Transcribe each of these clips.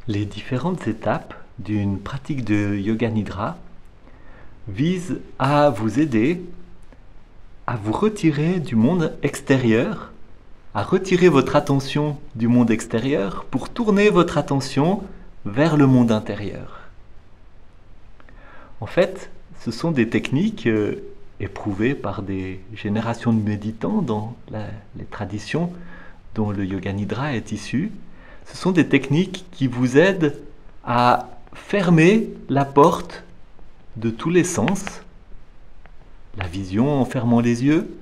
Les différentes étapes d'une pratique de Yoga Nidra visent à vous aider à vous retirer du monde extérieur, à retirer votre attention du monde extérieur pour tourner votre attention vers le monde intérieur. En fait, ce sont des techniques éprouvées par des générations de méditants dans les traditions dont le Yoga Nidra est issu. Ce sont des techniques qui vous aident à fermer la porte de tous les sens, la vision en fermant les yeux,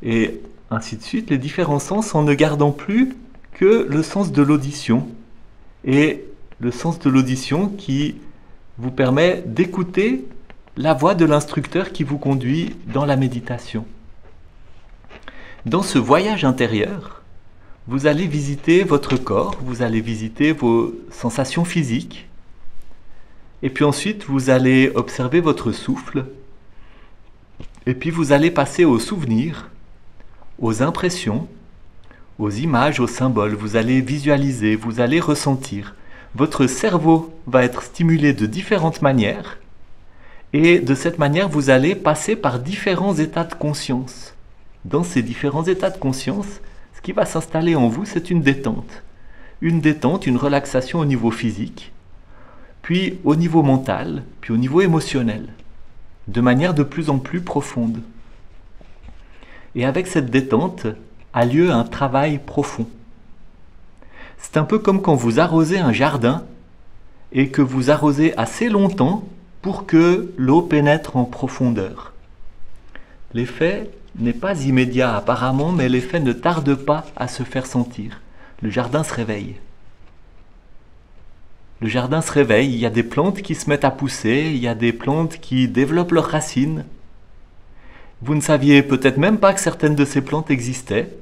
et ainsi de suite, les différents sens en ne gardant plus que le sens de l'audition. Et le sens de l'audition qui vous permet d'écouter la voix de l'instructeur qui vous conduit dans la méditation. Dans ce voyage intérieur, vous allez visiter votre corps, vous allez visiter vos sensations physiques, et puis ensuite vous allez observer votre souffle, et puis vous allez passer aux souvenirs, aux impressions, aux images, aux symboles. Vous allez visualiser, vous allez ressentir. Votre cerveau va être stimulé de différentes manières, et de cette manière vous allez passer par différents états de conscience. Dans ces différents états de conscience, ce qui va s'installer en vous, c'est une détente. Une détente, une relaxation au niveau physique, puis au niveau mental, puis au niveau émotionnel, de manière de plus en plus profonde. Et avec cette détente a lieu un travail profond. C'est un peu comme quand vous arrosez un jardin et que vous arrosez assez longtemps pour que l'eau pénètre en profondeur. L'effet n'est pas immédiat apparemment, mais l'effet ne tarde pas à se faire sentir. Le jardin se réveille. Le jardin se réveille, il y a des plantes qui se mettent à pousser, il y a des plantes qui développent leurs racines. Vous ne saviez peut-être même pas que certaines de ces plantes existaient.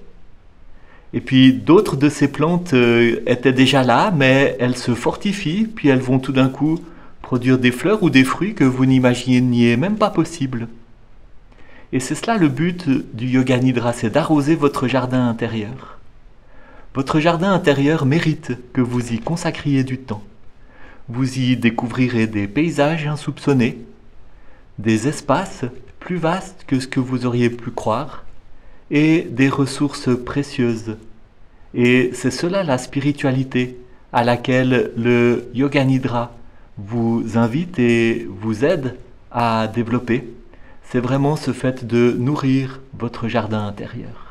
Et puis d'autres de ces plantes étaient déjà là, mais elles se fortifient, puis elles vont tout d'un coup produire des fleurs ou des fruits que vous n'imaginiez même pas possibles. Et c'est cela le but du Yoga Nidra, c'est d'arroser votre jardin intérieur. Votre jardin intérieur mérite que vous y consacriez du temps. Vous y découvrirez des paysages insoupçonnés, des espaces plus vastes que ce que vous auriez pu croire, et des ressources précieuses. Et c'est cela la spiritualité à laquelle le Yoga Nidra vous invite et vous aide à développer. C'est vraiment ce fait de nourrir votre jardin intérieur.